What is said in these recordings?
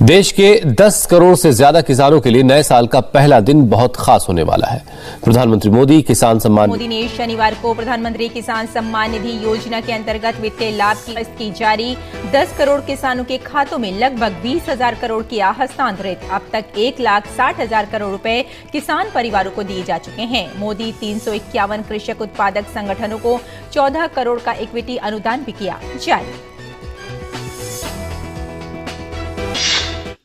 देश के 10 करोड़ से ज्यादा किसानों के लिए नए साल का पहला दिन बहुत खास होने वाला है। प्रधानमंत्री मोदी किसान सम्मान मोदी ने शनिवार को प्रधानमंत्री किसान सम्मान निधि योजना के अंतर्गत वित्तीय लाभ की किस्त की जारी। 10 करोड़ किसानों के खातों में लगभग 20,000 करोड़ किया हस्तांतरित। अब तक 1,60,000 करोड़ रुपए किसान परिवारों को दिए जा चुके हैं। मोदी 351 कृषक उत्पादक संगठनों को 14 करोड़ का इक्विटी अनुदान भी किया जारी।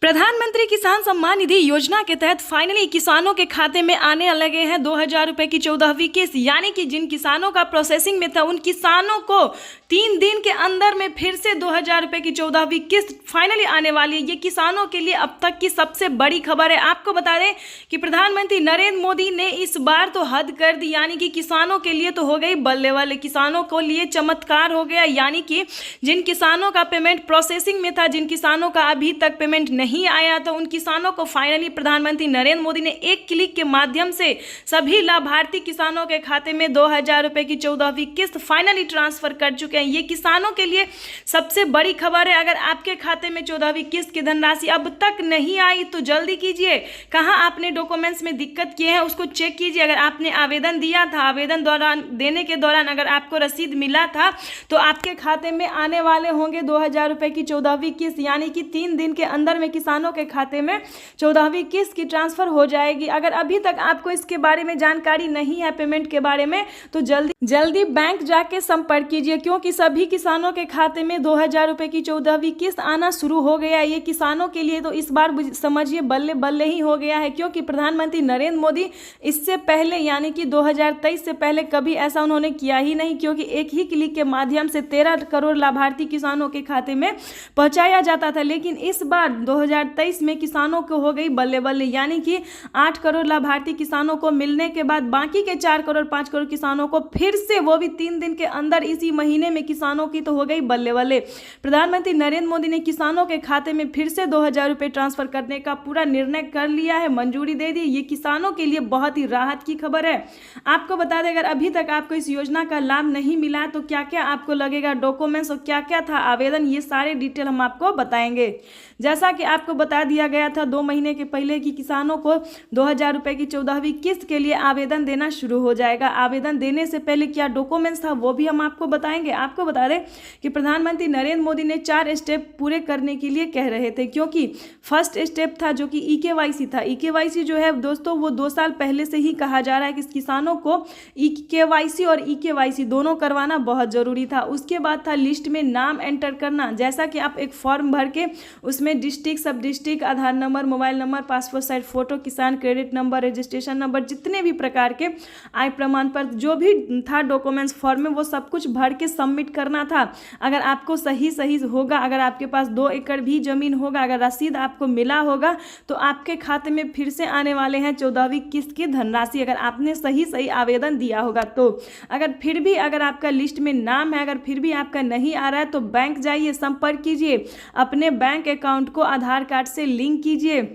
प्रधानमंत्री किसान सम्मान निधि योजना के तहत फाइनली किसानों के खाते में आने लगे हैं 2,000 रुपए की 14वीं किस्त, यानी कि जिन किसानों का प्रोसेसिंग में था उन किसानों को 3 दिन के अंदर में फिर से 2,000 रुपए की 14वीं किस्त फाइनली आने वाली है। ये किसानों के लिए अब तक की सबसे बड़ी खबर है। आपको बता दें कि प्रधानमंत्री नरेंद्र मोदी ने इस बार तो हद कर दी, यानी कि किसानों के लिए तो हो गई बल्ले वाले, किसानों को लिए चमत्कार हो गया। यानी कि जिन किसानों का पेमेंट प्रोसेसिंग में था, जिन किसानों का अभी तक पेमेंट नहीं आया, तो उन किसानों को फाइनली प्रधानमंत्री नरेंद्र मोदी ने एक क्लिक के माध्यम से सभी लाभार्थी किसानों के खाते में 2,000 रुपए की 14वीं किस्त फाइनली ट्रांसफर कर चुके हैं। ये किसानों के लिए सबसे बड़ी खबर है। अगर आपके खाते में 14वीं किस्त की धनराशि अब तक नहीं आई तो जल्दी कीजिए। कहाँ आपने डॉक्यूमेंट्स में दिक्कत किए हैं उसको चेक कीजिए। अगर आपने आवेदन दिया था, आवेदन देने के दौरान अगर आपको रसीद मिला था तो आपके खाते में आने वाले होंगे 2,000 रुपए की 14वीं किस्त, यानी कि 3 दिन के अंदर में किसानों के खाते में 14वीं किस्त की ट्रांसफर हो जाएगी। अगर अभी तक आपको इसके बारे में जानकारी नहीं है, पेमेंट के बारे में, तो जल्दी बैंक जाके संपर्क कीजिए, क्योंकि सभी किसानों के खाते में 2,000 रुपए की 14वीं किस्त आना शुरू हो गया है। ये किसानों के लिए तो इस बार समझिए बल्ले बल्ले ही हो गया है, क्योंकि प्रधानमंत्री नरेंद्र मोदी इससे पहले यानी कि 2023 से पहले कभी ऐसा उन्होंने किया ही नहीं, क्योंकि एक ही क्लिक के माध्यम से 13 करोड़ लाभार्थी किसानों के खाते में पहुंचाया जाता था। लेकिन इस बार 2023 में किसानों को हो गई बल्ले बल्ले, यानी कि 8 करोड़ लाभार्थी किसानों को मिलने के बाद बाकी के 4 करोड़ 5 करोड़ किसानों को फिर से, वो भी 3 दिन के अंदर, इसी महीने में किसानों की तो हो गई बल्ले बल्ले। प्रधानमंत्री नरेंद्र मोदी ने किसानों के खाते में फिर से 2,000 रुपए ट्रांसफर करने का पूरा निर्णय कर लिया है, मंजूरी दे दी। ये किसानों के लिए बहुत ही राहत की खबर है। आपको बता दें, अगर अभी तक आपको इस योजना का लाभ नहीं मिला है तो क्या क्या आपको लगेगा, डॉक्यूमेंट्स और क्या क्या था आवेदन, ये सारे डिटेल हम आपको बताएंगे। जैसा कि आपको बता दिया गया था 2 महीने के पहले कि किसानों को 2,000 रुपए की 14वीं किस्त के लिए आवेदन देना शुरू हो जाएगा। आवेदन देने से पहले क्या डॉक्यूमेंट्स था वो भी हम आपको बताएंगे। आपको बता दें कि प्रधानमंत्री नरेंद्र मोदी ने 4 स्टेप पूरे करने के लिए कह रहे थे, क्योंकि फर्स्ट स्टेप था जो कि EKYC था। EKYC जो है दोस्तों, वो 2 साल पहले से ही कहा जा रहा है कि किसानों को EKYC और EKYC दोनों करवाना बहुत जरूरी था। उसके बाद था लिस्ट में नाम एंटर करना, जैसा कि आप एक फॉर्म भर के उसमें डिस्ट्रिक्ट, सब district, Aadhaar number, mobile number, passport size photo, किसान क्रेडिट नंबर, रजिस्ट्रेशन नंबर, जितने भी प्रकार के आय प्रमाण पत्र जो भी था डॉक्यूमेंट्स फॉर्म में, वो सब कुछ भर के सबमिट करना था। अगर आपको सही होगा, अगर आपके पास 2 एकड़ भी जमीन होगा, अगर रसीद आपको मिला होगा, तो आपके खाते में फिर से आने वाले हैं 14वीं किस्त की धनराशि, अगर आपने सही आवेदन दिया होगा तो। अगर फिर भी अगर आपका लिस्ट में नाम है, अगर फिर भी आपका नहीं आ रहा है, तो बैंक जाइए, संपर्क कीजिए, अपने बैंक अकाउंट को आधार कार्ड से लिंक कीजिए।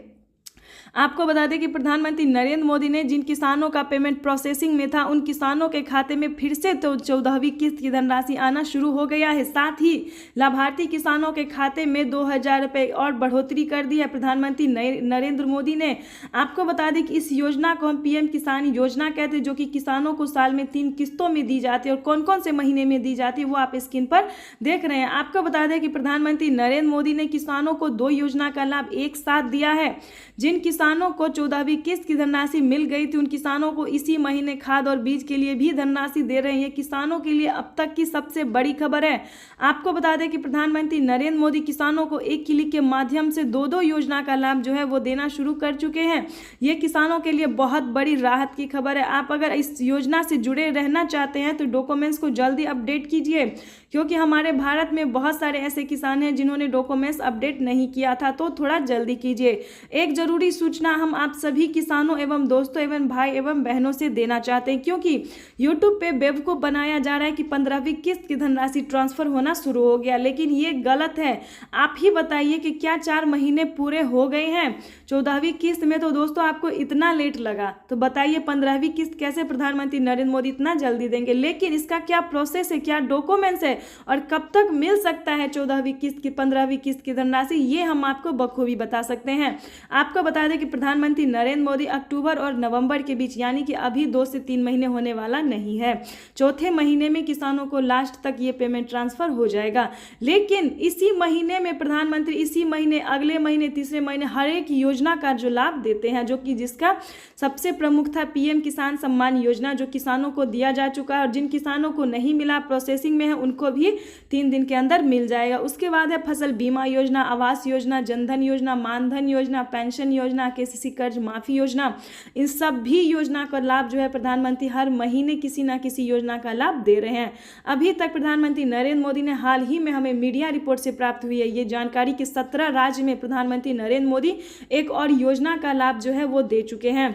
आपको बता दें कि प्रधानमंत्री नरेंद्र मोदी ने जिन किसानों का पेमेंट प्रोसेसिंग में था उन किसानों के खाते में फिर से तो 14वीं किस्त की धनराशि आना शुरू हो गया है। साथ ही लाभार्थी किसानों के खाते में 2,000 रुपये और बढ़ोतरी कर दी है प्रधानमंत्री नरेंद्र मोदी ने। आपको बता दें कि इस योजना को हम PM किसान योजना कहते हैं, जो कि किसानों को साल में 3 किस्तों में दी जाती है, और कौन कौन से महीने में दी जाती है वो आप स्क्रीन पर देख रहे हैं। आपको बता दें कि प्रधानमंत्री नरेंद्र मोदी ने किसानों को 2 योजना का लाभ एक साथ दिया है। जिन किसानों को 14वीं किस्त की धनराशि मिल गई थी उन किसानों को इसी महीने खाद और बीज के लिए भी धनराशि दे रहे हैं। किसानों के लिए अब तक की सबसे बड़ी खबर है। आपको बता दें कि प्रधानमंत्री नरेंद्र मोदी किसानों को एक क्लिक के माध्यम से 2 योजना का लाभ जो है वो देना शुरू कर चुके हैं। ये किसानों के लिए बहुत बड़ी राहत की खबर है। आप अगर इस योजना से जुड़े रहना चाहते हैं तो डॉक्यूमेंट्स को जल्दी अपडेट कीजिए, क्योंकि हमारे भारत में बहुत सारे ऐसे किसान हैं जिन्होंने डॉक्यूमेंट्स अपडेट नहीं किया था, तो थोड़ा जल्दी कीजिए। एक जरूरी सूचना सूचना हम आप सभी किसानों एवं दोस्तों एवं भाई एवं बहनों से देना चाहते हैं, क्योंकि यूट्यूब पे बेवकूफ़ बनाया जा रहा है कि 15वीं किस्त की धनराशि ट्रांसफ़र होना शुरू हो गया, लेकिन ये गलत है। आप ही बताइए कि क्या 4 महीने पूरे हो गए हैं? 14वीं किस्त में तो दोस्तों आपको इतना लेट लगा, तो बताइए 15वीं किस्त कैसे प्रधानमंत्री नरेंद्र मोदी इतना जल्दी देंगे? लेकिन इसका क्या प्रोसेस है, क्या डॉक्यूमेंट्स है और कब तक मिल सकता है 14वीं किस्त की 15वीं किस्त की धनराशि, ये हम आपको बखूबी बता सकते हैं। आपको बता दें कि प्रधानमंत्री नरेंद्र मोदी अक्टूबर और नवंबर के बीच, यानी कि अभी 2 से 3 महीने होने वाला नहीं है, चौथे महीने में किसानों को लास्ट तक ये पेमेंट ट्रांसफर हो जाएगा। लेकिन इसी महीने में प्रधानमंत्री इसी महीने, अगले महीने, तीसरे महीने हर एक योजना का जो लाभ देते हैं, जो कि जिसका सबसे प्रमुख था पीएम किसान सम्मान योजना, जो किसानों को दिया जा चुका है और जिन किसानों को नहीं मिला, प्रोसेसिंग में है, उनको भी 3 दिन के अंदर मिल जाएगा। उसके बाद है फसल बीमा योजना, आवास योजना, जनधन योजना, मानधन योजना, पेंशन योजना, केसीसी कर्ज माफी योजना। इन सभी योजना का लाभ जो है प्रधानमंत्री हर महीने किसी ना किसी योजना का लाभ दे रहे हैं। अभी तक प्रधानमंत्री नरेंद्र मोदी ने, हाल ही में हमें मीडिया रिपोर्ट से प्राप्त हुई है ये जानकारी कि 17 राज्य में प्रधानमंत्री नरेंद्र मोदी एक और योजना का लाभ जो है वो दे चुके हैं।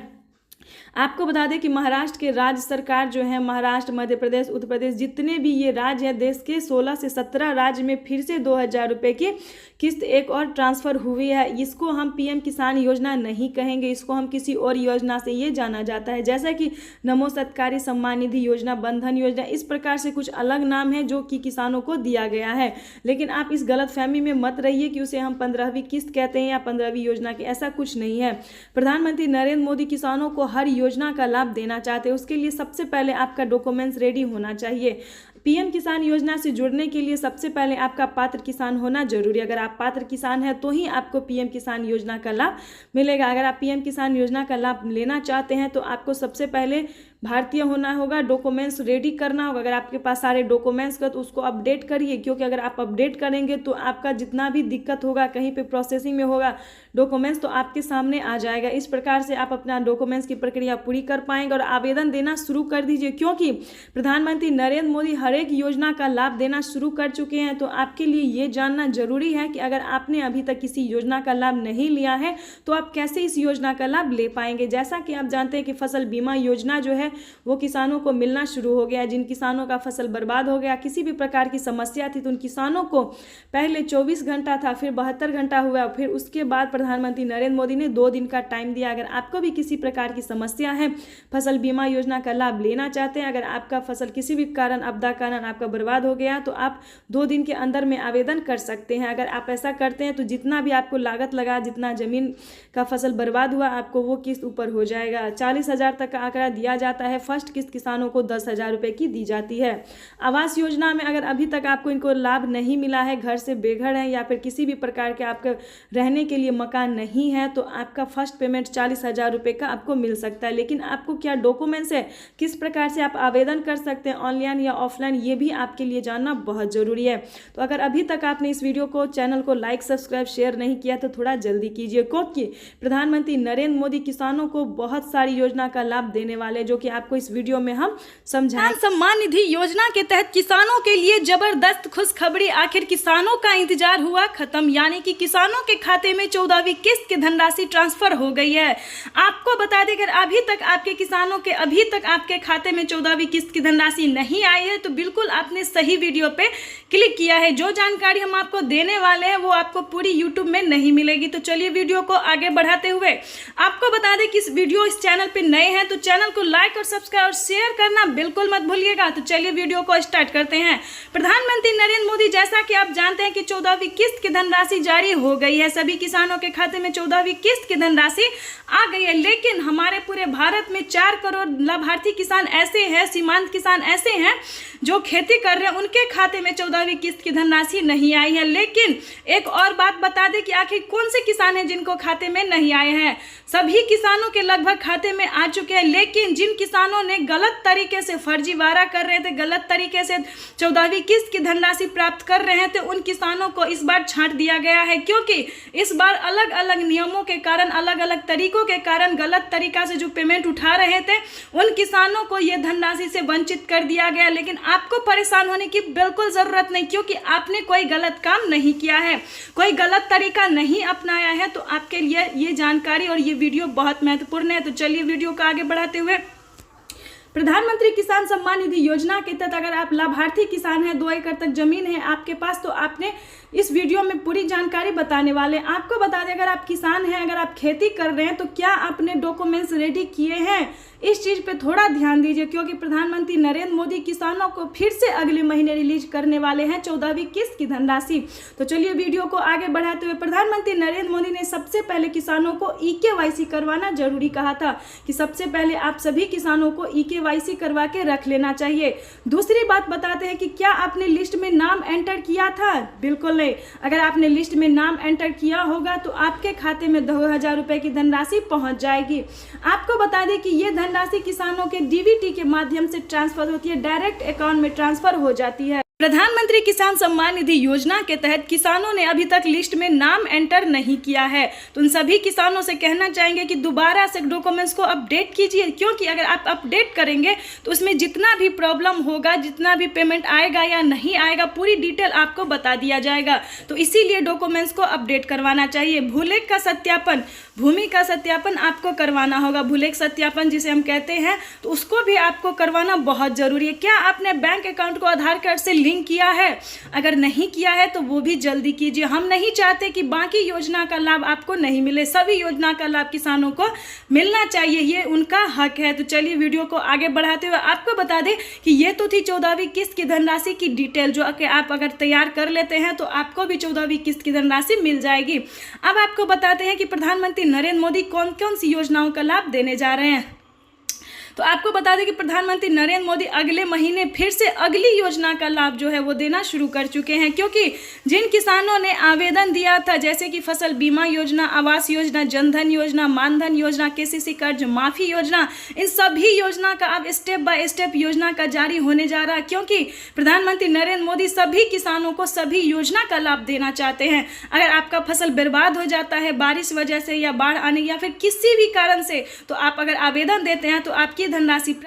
आपको बता दें कि महाराष्ट्र के राज्य सरकार जो है, महाराष्ट्र, मध्य प्रदेश, उत्तर प्रदेश, जितने भी ये राज्य हैं देश के 16 से 17 राज्य में फिर से 2000 रुपये की किस्त एक और ट्रांसफ़र हुई है। इसको हम पीएम किसान योजना नहीं कहेंगे, इसको हम किसी और योजना से ये जाना जाता है, जैसा कि नमो सरकारी सम्मान निधि योजना, बंधन योजना, इस प्रकार से कुछ अलग नाम है जो कि किसानों को दिया गया है। लेकिन आप इस गलतफहमी में मत रहिए कि उसे हम 15वीं किस्त कहते हैं या 15वीं योजना की, ऐसा कुछ नहीं है। प्रधानमंत्री नरेंद्र मोदी किसानों को हर योजना का लाभ देना चाहते हैं। उसके लिए सबसे पहले आपका डॉक्यूमेंट्स रेडी होना चाहिए। पीएम किसान योजना से जुड़ने के लिए सबसे पहले आपका पात्र किसान होना जरूरी है। अगर आप पात्र किसान हैं तो ही आपको पीएम किसान योजना का लाभ मिलेगा। अगर आप पीएम किसान योजना का लाभ लेना चाहते हैं तो आपको सबसे पहले भारतीय होना होगा, डॉक्यूमेंट्स रेडी करना होगा। अगर आपके पास सारे डॉक्यूमेंट्स का तो उसको अपडेट करिए, क्योंकि अगर आप अपडेट करेंगे तो आपका जितना भी दिक्कत होगा, कहीं पे प्रोसेसिंग में होगा डॉक्यूमेंट्स, तो आपके सामने आ जाएगा। इस प्रकार से आप अपना डॉक्यूमेंट्स की प्रक्रिया पूरी कर पाएंगे और आवेदन देना शुरू कर दीजिए, क्योंकि प्रधानमंत्री नरेंद्र मोदी हर एक योजना का लाभ देना शुरू कर चुके हैं। तो आपके लिए ये जानना जरूरी है कि अगर आपने अभी तक किसी योजना का लाभ नहीं लिया है तो आप कैसे इस योजना का लाभ ले पाएंगे। जैसा कि आप जानते हैं कि फसल बीमा योजना जो है वो किसानों को मिलना शुरू हो गया है। जिन किसानों का फसल बर्बाद हो गया, किसी भी प्रकार की समस्या थी, तो उन किसानों को पहले 24 घंटा था, फिर 72 घंटा हुआ, फिर उसके बाद प्रधानमंत्री नरेंद्र मोदी ने 2 दिन का टाइम दिया। अगर आपको भी किसी प्रकार की समस्या है, फसल बीमा योजना का लाभ लेना चाहते हैं, अगर आपका फसल किसी भी कारण, आपदा कारण आपका बर्बाद हो गया, तो आप 2 दिन के अंदर में आवेदन कर सकते हैं। अगर आप ऐसा करते हैं तो जितना भी आपको लागत लगा, जितना जमीन का फसल बर्बाद हुआ, आपको वो किस्त ऊपर हो जाएगा। 40,000 तक का आंकड़ा दिया जाता है। फर्स्ट किस्त किसानों को 10,000 रुपए की दी जाती है। आवास योजना में अगर अभी तक आपको इनको लाभ नहीं मिला है, घर से बेघर है या फिर किसी भी प्रकार के आपके रहने के लिए मकान नहीं है, तो आपका फर्स्ट पेमेंट 40,000 रुपए का आपको मिल सकता है। लेकिन आपको क्या डॉक्यूमेंट्स है, किस प्रकार से आप आवेदन कर सकते हैं, ऑनलाइन या ऑफलाइन, ये भी आपके लिए जानना बहुत जरूरी है। तो अगर अभी तक आपने इस वीडियो को, चैनल को लाइक, सब्सक्राइब, शेयर नहीं किया तो थोड़ा जल्दी कीजिए, क्योंकि प्रधानमंत्री नरेंद्र मोदी किसानों को बहुत सारी योजना का लाभ देने वाले, जो कि आपको इस वीडियो में हम समझाएं। सम्मान निधि योजना के तहत किसानों के लिए जबरदस्त खुशखबरी, आखिर किसानों का इंतजार हुआ खत्म, यानी कि किसानों के खाते में 14वीं किस्त की धनराशि ट्रांसफर हो गई है। आपको बता दें अगर अभी तक आपके खाते में 14वीं किस्त की धनराशि नहीं आई है तो बिल्कुल आपने सही वीडियो पे क्लिक किया है। जो जानकारी हम आपको देने वाले हैं वो आपको पूरी यूट्यूब में नहीं मिलेगी। तो चलिए वीडियो को आगे बढ़ाते हुए आपको बता दें कि इस चैनल पे नए हैं तो चैनल को लाइक और सब्सक्राइब और शेयर करना बिल्कुल मत भूलिएगा। तो चलिए वीडियो को स्टार्ट करते हैं। प्रधानमंत्री नरेंद्र मोदी, जैसा कि आप जानते हैं कि 14वीं किस्त की धनराशि जारी हो गई है। सभी किसानों के खाते में 14वीं किस्त की धनराशि आ गई है। लेकिन हमारे पूरे भारत में 4 करोड़ लाभार्थी किसान ऐसे हैं, सीमांत किसान ऐसे हैं जो खेती कर रहे हैं, उनके खाते में 14वीं किस्त की धनराशि नहीं आई है। लेकिन एक और बात बता दें कि आखिर कौन से किसान हैं जिनको खाते में नहीं आए हैं। सभी किसानों के लगभग खाते में आ चुके हैं, लेकिन जिन किसानों ने गलत तरीके से फर्जीवाड़ा कर रहे थे, गलत तरीके से 14वीं किस्त की धनराशि प्राप्त कर रहे थे, उन किसानों को इस बार छांट दिया गया है। क्योंकि इस बार अलग अलग नियमों के कारण, अलग अलग तरीकों के कारण गलत तरीका से जो पेमेंट उठा रहे थे उन किसानों को यह धनराशि से वंचित कर दिया गया। लेकिन आपको परेशान होने की बिल्कुल जरूरत नहीं, क्योंकि आपने कोई गलत काम नहीं किया है, कोई गलत तरीका नहीं अपनाया है। तो आपके लिए ये जानकारी और ये वीडियो बहुत महत्वपूर्ण है। तो चलिए वीडियो को आगे बढ़ाते हुए, प्रधानमंत्री किसान सम्मान निधि योजना के तहत अगर आप लाभार्थी किसान हैं, 2 एकड़ तक जमीन है आपके पास, तो आपने इस वीडियो में पूरी जानकारी बताने वाले। आपको बता दें, अगर आप किसान हैं, अगर आप खेती कर रहे हैं, तो क्या आपने डॉक्यूमेंट्स रेडी किए हैं, इस चीज़ पे थोड़ा ध्यान दीजिए। क्योंकि प्रधानमंत्री नरेंद्र मोदी किसानों को फिर से अगले महीने रिलीज करने वाले हैं 14वीं किस्त की धनराशि। तो चलिए वीडियो को आगे बढ़ाते हुए, प्रधानमंत्री नरेंद्र मोदी ने सबसे पहले किसानों को EKYC करवाना जरूरी कहा था कि सबसे पहले आप सभी किसानों को EKYC करवा के रख लेना चाहिए। दूसरी बात बताते हैं कि क्या आपने लिस्ट में नाम एंटर किया था? बिल्कुल नहीं। अगर आपने लिस्ट में नाम एंटर किया होगा तो आपके खाते में 2000 रुपए की धनराशि पहुंच जाएगी। आपको बता दें कि ये धनराशि किसानों के DBT के माध्यम से ट्रांसफर होती है, डायरेक्ट अकाउंट में ट्रांसफर हो जाती है। प्रधानमंत्री किसान सम्मान निधि योजना के तहत किसानों ने अभी तक लिस्ट में नाम एंटर नहीं किया है, तो उन सभी किसानों से कहना चाहेंगे कि दोबारा से डॉक्यूमेंट्स को अपडेट कीजिए। क्योंकि अगर आप अपडेट करेंगे तो उसमें जितना भी प्रॉब्लम होगा, जितना भी पेमेंट आएगा या नहीं आएगा, पूरी डिटेल आपको बता दिया जाएगा। तो इसीलिए डॉक्यूमेंट्स को अपडेट करवाना चाहिए। भूलेख का सत्यापन, भूमि का सत्यापन आपको करवाना होगा। भूलेख सत्यापन जिसे हम कहते हैं, तो उसको भी आपको करवाना बहुत जरूरी है। क्या आपने बैंक अकाउंट को आधार कार्ड से लिंक किया है? अगर नहीं किया है तो वो भी जल्दी कीजिए। हम नहीं चाहते कि बाकी योजना का लाभ आपको नहीं मिले, सभी योजना का लाभ किसानों को मिलना चाहिए, ये उनका हक है। तो चलिए वीडियो को आगे बढ़ाते हुए आपको बता दें कि ये तो थी 14वीं किस्त की धनराशि की डिटेल, जो कि आप अगर तैयार कर लेते हैं तो आपको भी 14वीं किस्त की धनराशि मिल जाएगी। अब आपको बताते हैं कि प्रधानमंत्री नरेंद्र मोदी कौन कौन सी योजनाओं का लाभ देने जा रहे हैं। तो आपको बता दें कि प्रधानमंत्री नरेंद्र मोदी अगले महीने फिर से अगली योजना का लाभ जो है वो देना शुरू कर चुके हैं। क्योंकि जिन किसानों ने आवेदन दिया था, जैसे कि फसल बीमा योजना, आवास योजना, जनधन योजना, मानधन योजना, KCC कर्ज माफी योजना, इन सभी योजना का अब स्टेप बाय स्टेप योजना का जारी होने जा रहा है। क्योंकि प्रधानमंत्री नरेंद्र मोदी सभी किसानों को सभी योजना का लाभ देना चाहते हैं। अगर आपका फसल बर्बाद हो जाता है बारिश वजह से या बाढ़ आने या फिर किसी भी कारण से, तो आप अगर आवेदन देते हैं तो आपकी धनराशि